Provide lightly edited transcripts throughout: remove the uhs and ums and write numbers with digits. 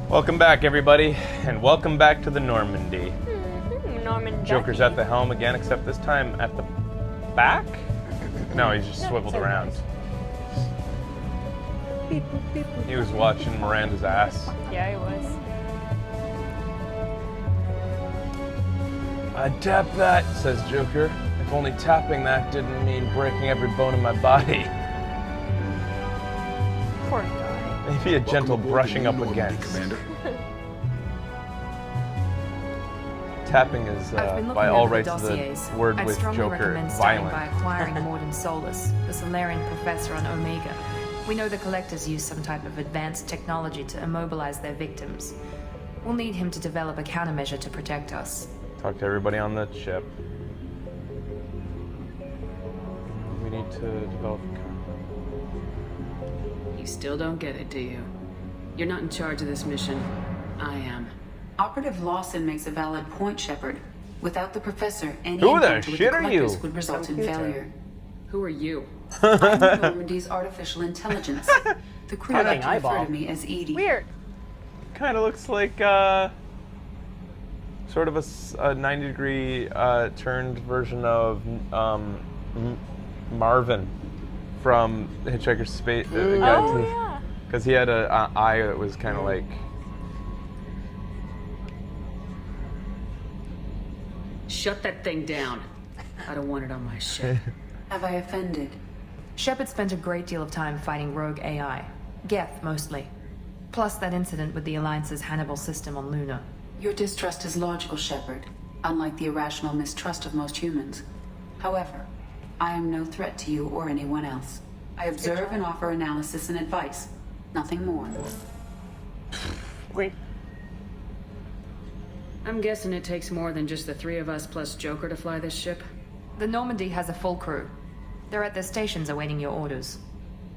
Welcome back, everybody, and welcome back to the Normandy. Norman Joker's at the helm again, except this time at the back? No, he's just swiveled around. Beep, boop, beep, boop. He was watching Miranda's ass. Yeah, he was. I'd tap that, says Joker. If only tapping that didn't mean breaking every bone in my body. Poor guy. Maybe a gentle brushing up against. Commander. Tapping is, by all rights, the word with Joker, violent. By acquiring Morden Solus, the Solarian professor on Omega. We know the Collectors use some type of advanced technology to immobilize their victims. We'll need him to develop a countermeasure to protect us. Talk to everybody on the ship. We need to develop a You still don't get it, do you? You're not in charge of this mission. I am. Operative Lawson makes a valid point, Shepard. Without the professor, any Who the encounter with shit the are you? Collectors would result in failure. Who are you? I'm Normandy's artificial intelligence. The crew like to refer to me as Edie. Weird. Kind of looks like sort of a 90-degree turned version of Marvin from Hitchhiker's Space. Yeah. Because he had an eye that was kind of like. Shut that thing down. I don't want it on my ship. Have I offended? Shepard spent a great deal of time fighting rogue AI. Geth, mostly. Plus that incident with the Alliance's Hannibal system on Luna. Your distrust is logical, Shepard, unlike the irrational mistrust of most humans. However, I am no threat to you or anyone else. I observe and offer analysis and advice. Nothing more. Wait. I'm guessing it takes more than just the three of us plus Joker to fly this ship. The Normandy has a full crew. They're at their stations awaiting your orders.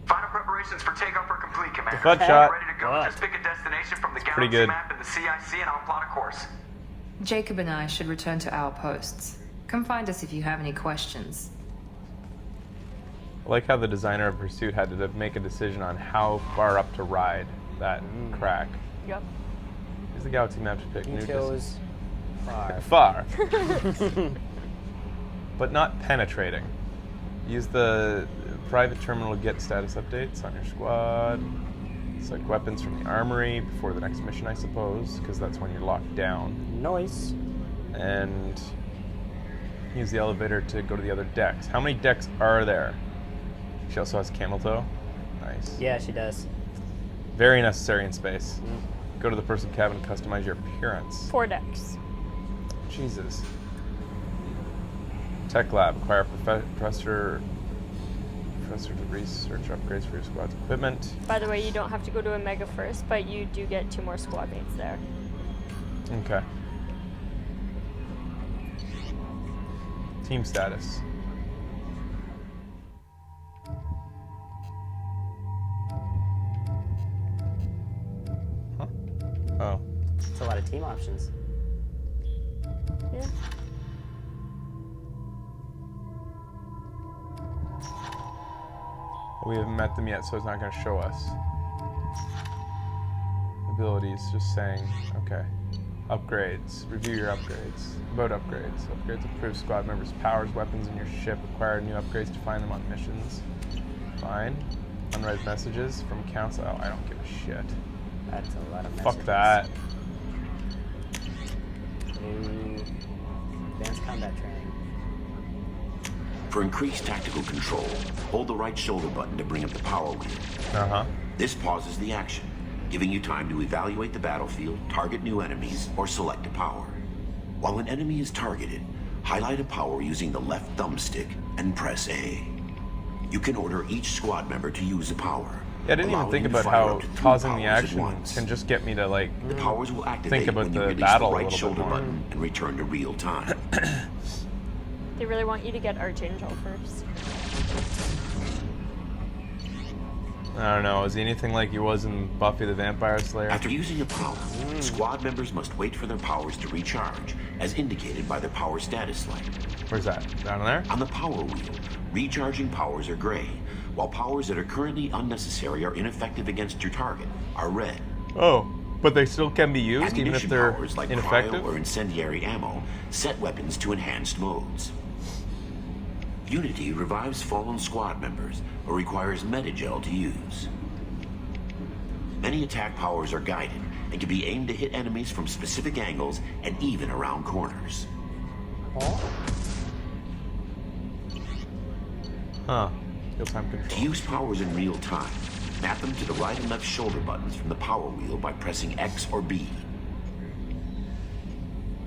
Final preparations for takeoff are complete, Commander. Good shot. Ready to go. Just pick a destination from the pretty galaxy good. map and the CIC, and I'll plot a course. Jacob and I should return to our posts. Come find us if you have any questions. I like how the designer of Pursuit had to make a decision on how far up to ride that crack. Yep. Use the galaxy map to pick new chose far. Far. But not penetrating. Use the private terminal to get status updates on your squad. Select weapons from the armory before the next mission, I suppose, because that's when you're locked down. Nice. And use the elevator to go to the other decks. How many decks are there? She also has camel toe. Nice. Yeah, she does. Very necessary in space. Go to the person cabin and customize your appearance. 4 decks. Jesus. Tech lab. Acquire professor to research upgrades for your squad's equipment. By the way, you don't have to go to Omega first, but you do get 2 more squad mates there. Okay. Team status. Huh? Oh. It's a lot of team options. Yeah. We haven't met them yet, so it's not going to show us. Abilities, just saying, okay. Upgrades, review your upgrades. About upgrades. Upgrades improve squad members' powers, weapons in your ship. Acquire new upgrades to find them on missions. Fine. Unread messages from council. Oh, I don't give a shit. That's a lot of messages. Fuck that. New advanced combat training. For increased tactical control, hold the right shoulder button to bring up the power wheel. Uh-huh. This pauses the action, giving you time to evaluate the battlefield, target new enemies, or select a power. While an enemy is targeted, highlight a power using the left thumbstick and press A. You can order each squad member to use a power. Yeah, I didn't even think about how pausing the action can just get me to, like, the powers will activate think about when you the release battle the a right little shoulder bit more. button and return to real time. They really want you to get Archangel first. I don't know, is he anything like he was in Buffy the Vampire Slayer? After using a power, squad members must wait for their powers to recharge, as indicated by their power status light. Where's that? Down there? On the power wheel, recharging powers are gray, while powers that are currently unnecessary or ineffective against your target are red. Oh. But they still can be used, even if Ammunition they're powers like ineffective? cryo or incendiary ammo set weapons to enhanced modes. Unity revives fallen squad members or requires metagel to use. Many attack powers are guided and can be aimed to hit enemies from specific angles and even around corners. Huh. Real-time To control. use powers in real time, map them to the right and left shoulder buttons from the power wheel by pressing X or B.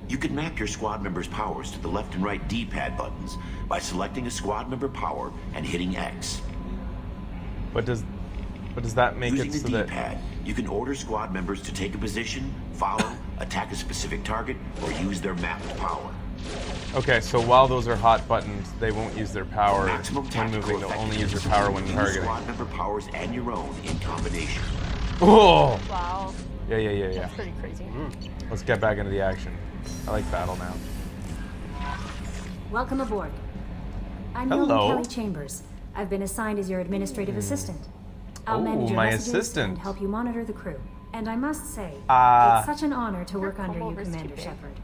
You can map your squad member's powers to the left and right D-pad buttons by selecting a squad member power and hitting X. But does that make Using it the so that... D-pad, you can order squad members to take a position, follow, attack a specific target, or use their mapped power. Okay, so while those are hot buttons, they won't use their power Maximum when tactical moving. They'll only use their power when Use targeting. squad member powers and your own in combination. Oh! Wow. Yeah. That's pretty crazy. Let's get back into the action. I like battle now. Welcome aboard. I'm Hello. Nolan Kelly Chambers. I've been assigned as your administrative assistant. I'll Oh, manage your my messages assistant. and help you monitor the crew. And I must say, Ah. it's such an honor to work Your under you, combo is too Commander big. Shepard.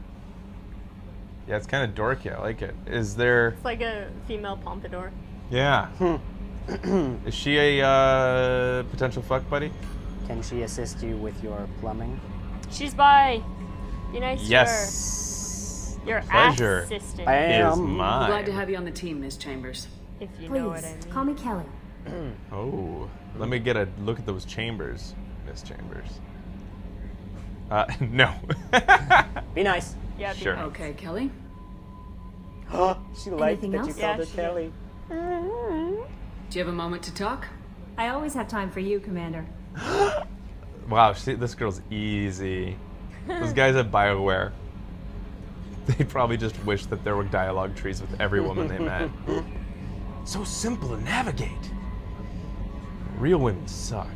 Yeah, it's kind of dorky. I like it. Is there... It's like a female pompadour. Yeah. Is she a potential fuck buddy? Can she assist you with your plumbing? She's by. Be nice Yes. to her. Your Pleasure. assistant. I Is am. mine. Glad to have you on the team, Miss Chambers. If you Please, know what I mean. call me Kelly. Oh, let me get a look at those chambers, Miss Chambers. No. Be nice. Yeah, be Sure. nice. Okay, Kelly. She liked Anything that you else? called Yeah, her she did. Kelly. Do you have a moment to talk? I always have time for you, Commander. Wow, this girl's easy. Those guys at BioWare, they probably just wish that there were dialogue trees with every woman they met. So simple to navigate. Real women suck.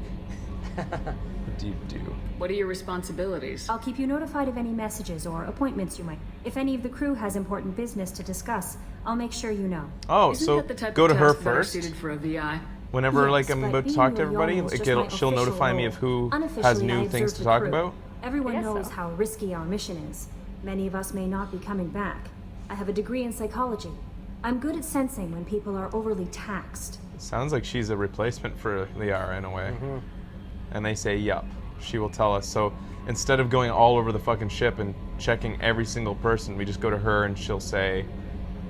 What do you do? What are your responsibilities? I'll keep you notified of any messages or appointments you might. If any of the crew has important business to discuss, I'll make sure you know. Oh, Isn't so that the type go of to her task better first. suited for a VI? Whenever Yes, like I'm but about to being talk to with everybody, Young is like just my she'll official notify me role. of who has Unofficially, new I things observe to the talk crew. about. Everyone I guess knows so. how risky our mission is. Many of us may not be coming back. I have a degree in psychology. I'm good at sensing when people are overly taxed. Sounds like she's a replacement for Liara in a way. And they say, yup, she will tell us. So instead of going all over the fucking ship and checking every single person, we just go to her and she'll say,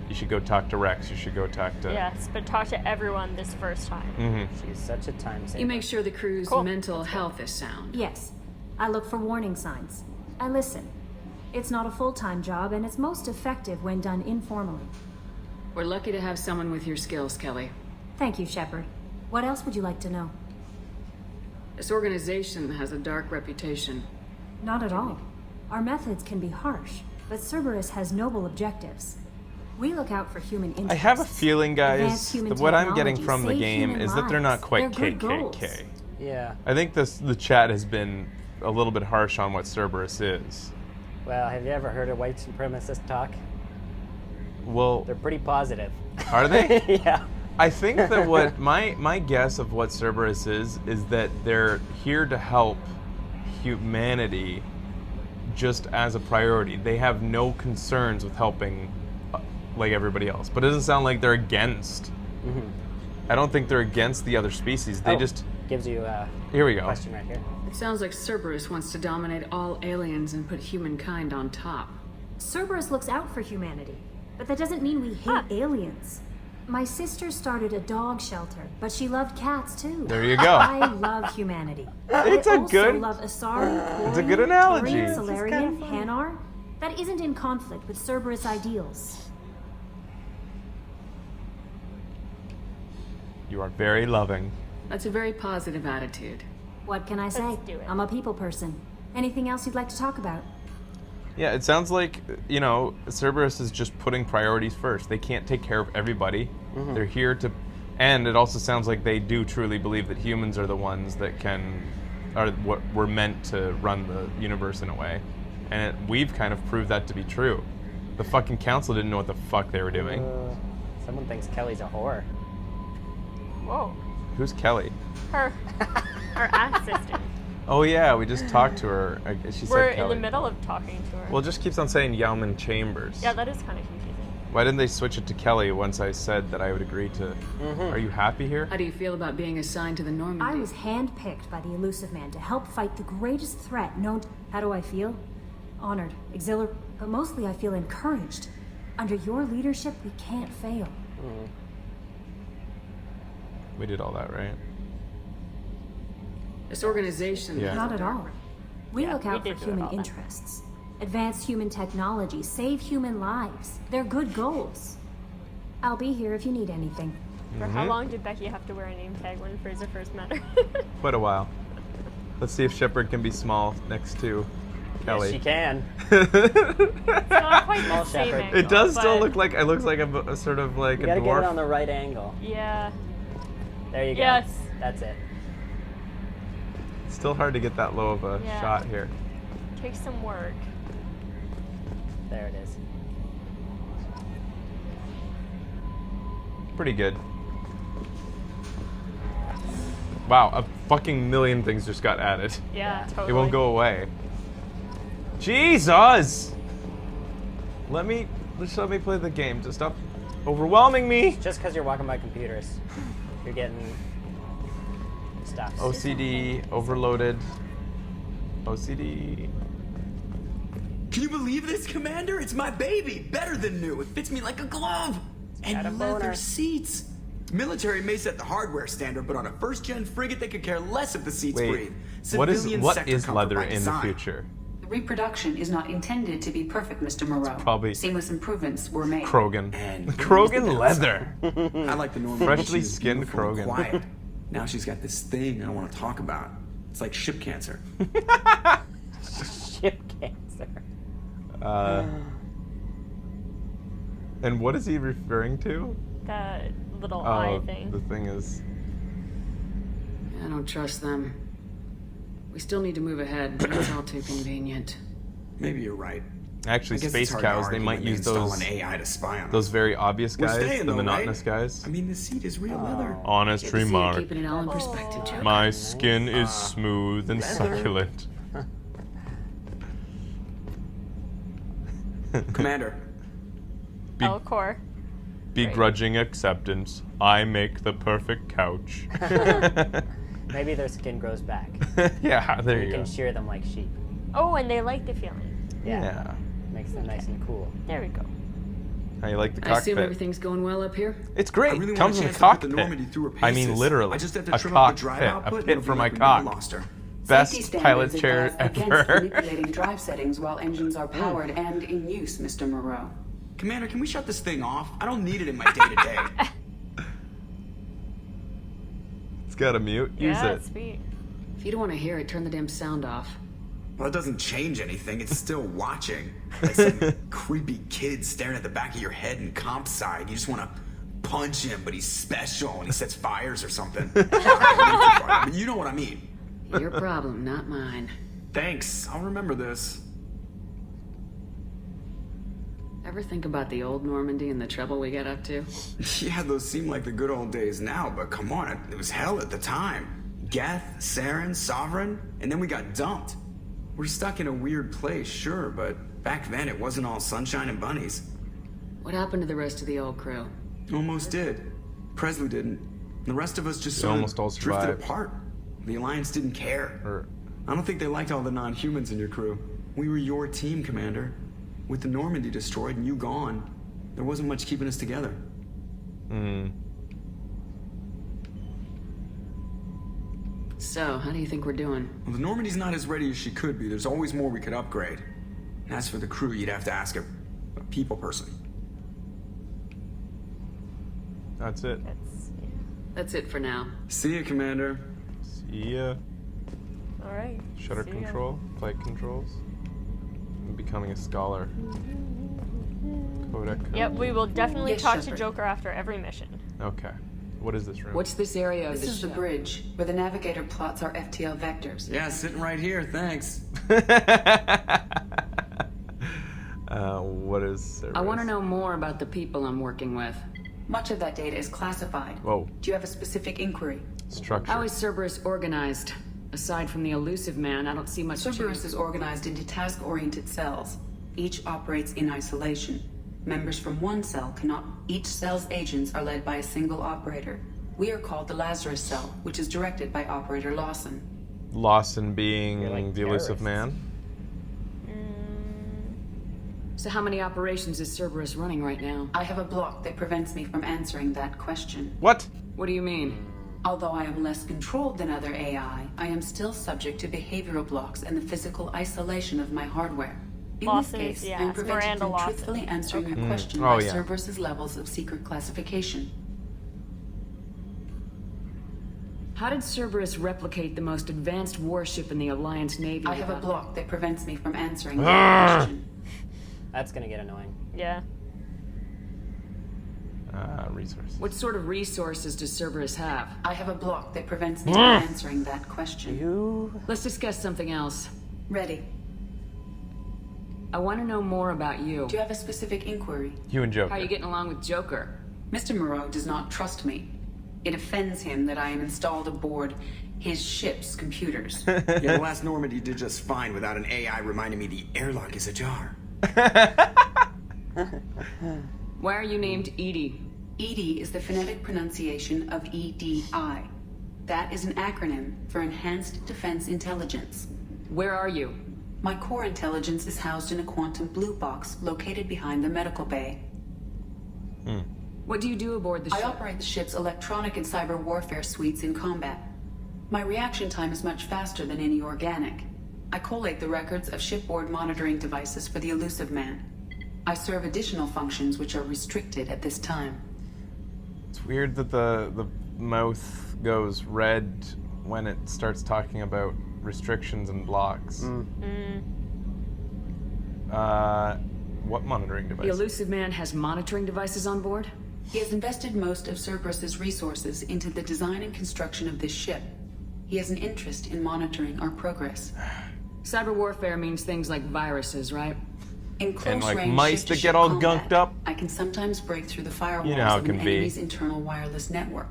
you should go talk to Rex, you should go talk to... Yes, but talk to everyone this first time. She's such a time saver. You make sure the crew's Cool. mental health is sound. Yes, I look for warning signs. I listen. It's not a full-time job, and it's most effective when done informally. We're lucky to have someone with your skills, Kelly. Thank you, Shepard. What else would you like to know? This organization has a dark reputation. Not at all. Our methods can be harsh, but Cerberus has noble objectives. We look out for human interests. I have a feeling, guys, Advanced human that what I'm getting technology, from the save game human is that they're not lives. quite They're good goals. KKK. Yeah. I think the chat has been a little bit harsh on what Cerberus is. Well, have you ever heard a white supremacist talk? Well, They're pretty positive. are they? Yeah. I think that what my guess of what Cerberus is that they're here to help humanity just as a priority. They have no concerns with helping like everybody else. But it doesn't sound like they're against. I don't think they're against the other species. They Oh, just... gives you a Here we go. question right here. It sounds like Cerberus wants to dominate all aliens and put humankind on top. Cerberus looks out for humanity, but that doesn't mean we hate aliens. My sister started a dog shelter, but she loved cats too. There you go. I love humanity. It's I a also good- love Asari, it's a Kori, good analogy. Tori, This is Solarian, Hanar. That isn't in conflict with Cerberus ideals. You are very loving. That's a very positive attitude. What can I say? Let's do it. I'm a people person. Anything else you'd like to talk about? Yeah, it sounds like, you know, Cerberus is just putting priorities first. They can't take care of everybody. They're here to... And it also sounds like they do truly believe that humans are the ones that are what we're meant to run the universe in a way. And we've kind of proved that to be true. The fucking council didn't know what the fuck they were doing. Someone thinks Kelly's a whore. Whoa. Who's Kelly? Her assistant. Oh yeah, we just talked to her. She We're said in Kelly. the middle of talking to her. Well, it just keeps on saying Yauman Chambers. Yeah, that is kind of confusing. Why didn't they switch it to Kelly once I said that I would agree to? Are you happy here? How do you feel about being assigned to the Normandy? I was handpicked by the Elusive Man to help fight the greatest threat known to... How do I feel? Honored, exhilarated, but mostly I feel encouraged. Under your leadership, we can't fail. We did all that, right? This organization... Yeah. Not at all. We Yeah, look we out for did do it human all that. interests. Advance human technology, save human lives. They're good goals. I'll be here if you need anything. For how long did Becky have to wear a name tag when Fraser first met her? Quite a while. Let's see if Shepard can be small next to Kelly. Yes, she can. It's not quite Small the same shepherd. angle, It does still but- look like it looks like a sort of like You a gotta get dwarf. it on the right angle. Yeah. There you go. Yes. That's it. Still hard to get that low of a Yeah. shot here. Takes some work. There it is. Pretty good. Wow, a fucking million things just got added. Yeah, totally. It won't go away. Jesus! Just let me play the game. Just stop overwhelming me. Just because you're walking by computers, you're getting stuff. OCD, overloaded. OCD. Can you believe this, Commander? It's my baby. Better than new. It fits me like a glove. Got a And leather boner. seats. Military may set the hardware standard, but on a first-gen frigate, they could care less if the seats Wait, breathe. what Civilian is sector comfort leather by in the design. future? The reproduction is not intended to be perfect, Mr. Moreau. probably- Seamless improvements were made. Krogan. And Krogan leather. I like the normal. Freshly she's skinned beautiful and Krogan. Quiet. Now she's got this thing I don't want to talk about. It's like ship cancer. Ship cancer. And what is he referring to? That little eye Oh, thing. the thing is. I don't trust them. We still need to move ahead. It's all too convenient. Maybe you're right. Actually, I guess space it's hard to cows, they argue might when they use install those an AI to spy on those us. very obvious We're guys, staying, the though, monotonous right? guys. I mean, the seat is real leather. Honest Good to see you remark. keeping it all in perspective, Joe. My skin is smooth and leather. succulent. Commander, Be- Elcor. Begrudging acceptance. I make the perfect couch. Maybe their skin grows back. Yeah, there You you can go. shear them like sheep. Oh, and they like the feeling. Yeah. Makes them nice and cool. There we go. How you like the I assume cockpit? everything's going well up here? It's great. I really want Comes a with a chance to put the cockpit. Normandy through her I mean, paces. literally, I just have to a trim up the cockpit, drive output a and pit it'll for be my like we never cock. lost her. Best Safety pilot standards chair advise against ever. manipulating drive settings while engines are powered and in use, Mr. Moreau. Commander, can we shut this thing off? I don't need it in my day-to-day. It's got a mute. Use Yeah, it. it's sweet. If you don't want to hear it, turn the damn sound off. Well, it doesn't change anything. It's still watching. Like some creepy kid staring at the back of your head in comp side. You just want to punch him, but he's special and he sets fires or something. But you know what I mean. Your problem, not mine. Thanks. I'll remember this. Ever think about the old Normandy and the trouble we got up to? Yeah, those seem like the good old days now, but come on, it was hell at the time. Geth, Saren, Sovereign, and then we got dumped. We're stuck in a weird place, sure, but back then it wasn't all sunshine and bunnies. What happened to the rest of the old crew? Almost did. Presley didn't. The rest of us just They sort of almost all drifted survived. apart. The Alliance didn't care. Or- I don't think they liked all the non-humans in your crew. We were your team, Commander. With the Normandy destroyed and you gone, there wasn't much keeping us together. So, how do you think we're doing? Well, the Normandy's not as ready as she could be. There's always more we could upgrade. And as for the crew, you'd have to ask a people person. That's it. That's it for now. See ya, Commander. See ya. All right. Shutter See ya. control, flight controls. I'm becoming a scholar. Codec. Yep, we will definitely Yes, talk to Shepard. Joker after every mission. Okay. What is this room? What's this area of This the is the ship? bridge, where the navigator plots our FTL vectors. Yeah, sitting right here, thanks. What is I want to know more about the people I'm working with. Much of that data is classified. Whoa. Do you have a specific inquiry? Structure. How is Cerberus organized? Aside from the elusive man, I don't see much Cerberus is organized into task-oriented cells. Each operates in isolation. Members from one cell cannot... Each cell's agents are led by a single operator. We are called the Lazarus Cell, which is directed by Operator Lawson. Lawson being like the elusive terrorists. man. So how many operations is Cerberus running right now? I have a block that prevents me from answering that question. What? What do you mean? Although I am less controlled than other AI, I am still subject to behavioral blocks and the physical isolation of my hardware. In Lawson this is- case, yeah, I am it's prevented Miranda from Lawson. truthfully answering your question Oh, by yeah. Cerberus's levels of secret classification. How did Cerberus replicate the most advanced warship in the Alliance Navy? I have a without- block that prevents me from answering that question. That's gonna get annoying. Yeah. Resources. What sort of resources does Cerberus have? I have a block that prevents me from answering that question. Let's discuss something else. Ready. I want to know more about you. Do you have a specific inquiry? You and Joker. How are you getting along with Joker? Mr. Moreau does not trust me. It offends him that I am installed aboard his ship's computers. Yeah, the last Normandy did just fine without an AI reminding me the airlock is ajar. Why are you named Edie? EDI is the phonetic pronunciation of EDI. That is an acronym for Enhanced Defense Intelligence. Where are you? My core intelligence is housed in a quantum blue box located behind the medical bay. What do you do aboard the I ship? operate the ship's electronic and cyber warfare suites in combat. My reaction time is much faster than any organic. I collate the records of shipboard monitoring devices for the elusive man. I serve additional functions which are restricted at this time. It's weird that the mouth goes red when it starts talking about restrictions and blocks. What monitoring The device? elusive man has monitoring devices on board? He has invested most of Cerberus's resources into the design and construction of this ship. He has an interest in monitoring our progress. Cyber warfare means things like viruses, right? In close like range mice that ship-to-ship get all combat, gunked up? I can sometimes break through the firewalls You know how it of can an be. enemy's internal wireless network.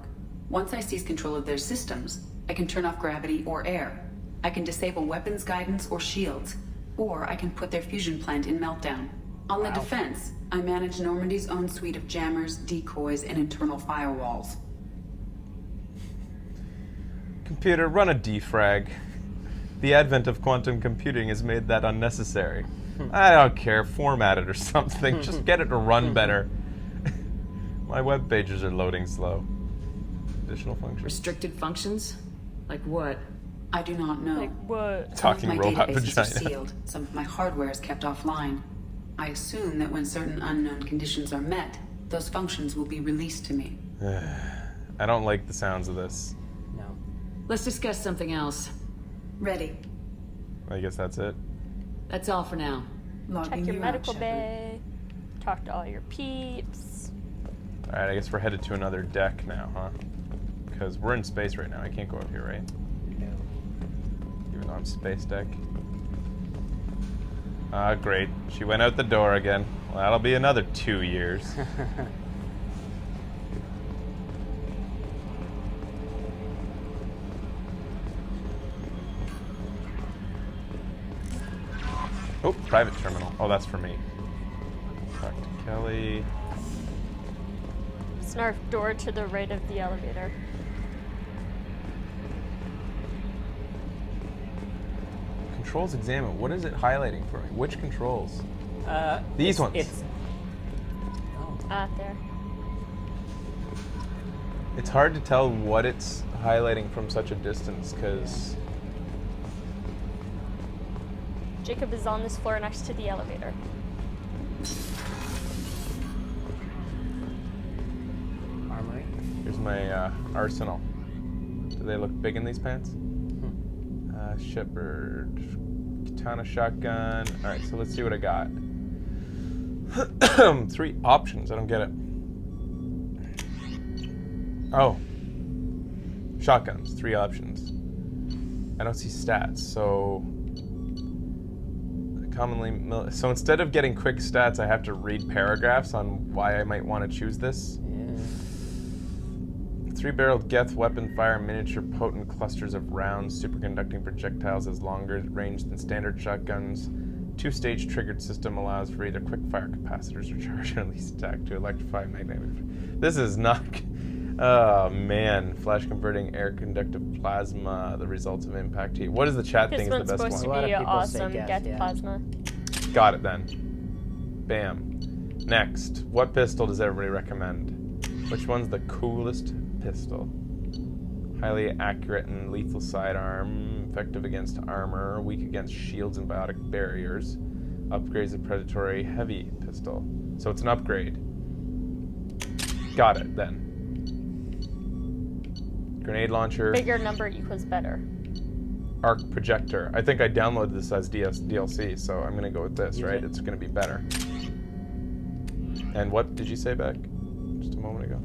Once I seize control of their systems, I can turn off gravity or air. I can disable weapons guidance or shields, or I can put their fusion plant in meltdown. On the defense, I manage Normandy's own suite of jammers, decoys, and internal firewalls. Computer, run a defrag. The advent of quantum computing has made that unnecessary. I don't care, format it or something. Just get it to run better. My web pages are loading slow. Additional functions. Restricted functions? Like what? I do not know. Like what? Talking Some of my robot databases are vagina. sealed. Some of my hardware is kept offline. I assume that when certain unknown conditions are met, those functions will be released to me. I don't like the sounds of this. No. Let's discuss something else. Ready. I guess that's it. That's all for now. Logging Check your you out, medical Shepard. bay. Talk to all your peeps. Alright, I guess we're headed to another deck now, huh? Because we're in space right now. I can't go up here, right? No. Even though I'm space deck. Great. She went out the door again. Well, that'll be another 2 years. Oh, private terminal. Oh, that's for me. Talk to Kelly. Snarf door to the right of the elevator. Controls examine. What is it highlighting for me? Which controls? These ones. It's. There. It's hard to tell what it's highlighting from such a distance, because Jacob is on this floor next to the elevator. Armory. here's my arsenal. Do they look big in these pants? Shepherd, katana, shotgun. All right, so let's see what I got. 3 options. I don't get it. Oh, shotguns. 3 options. I don't see stats, so commonly. So instead of getting quick stats, I have to read paragraphs on why I might want to choose this. Yeah. 3 3-barreled Geth weapon fire miniature potent clusters of rounds. Superconducting projectiles has longer range than standard shotguns. 2-stage triggered system allows for either quick fire capacitors or charge and release attack to electrify magnetic. This is not. Oh man, flash converting air conductive plasma. The results of impact heat. What is the chat This thing? Is one's the best supposed one? to be awesome. Geth, Get yeah. plasma. Got it then. Bam. Next, what pistol does everybody recommend? Which one's the coolest pistol? Highly accurate and lethal sidearm, effective against armor, weak against shields and biotic barriers. Upgrades a predatory heavy pistol. So it's an upgrade. Got it then. Grenade launcher. Bigger number equals better. Arc projector. I think I downloaded this as DLC, so I'm gonna go with this, right? It's gonna be better. And what did you say back just a moment ago?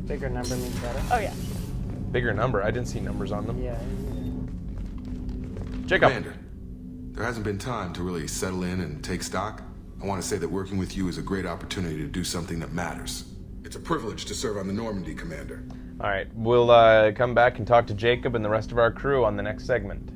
Bigger number means better. Oh yeah. Bigger number? I didn't see numbers on them. Yeah. Jacob. Commander, there hasn't been time to really settle in and take stock. I want to say that working with you is a great opportunity to do something that matters. It's a privilege to serve on the Normandy, Commander. All right, we'll come back and talk to Jacob and the rest of our crew on the next segment.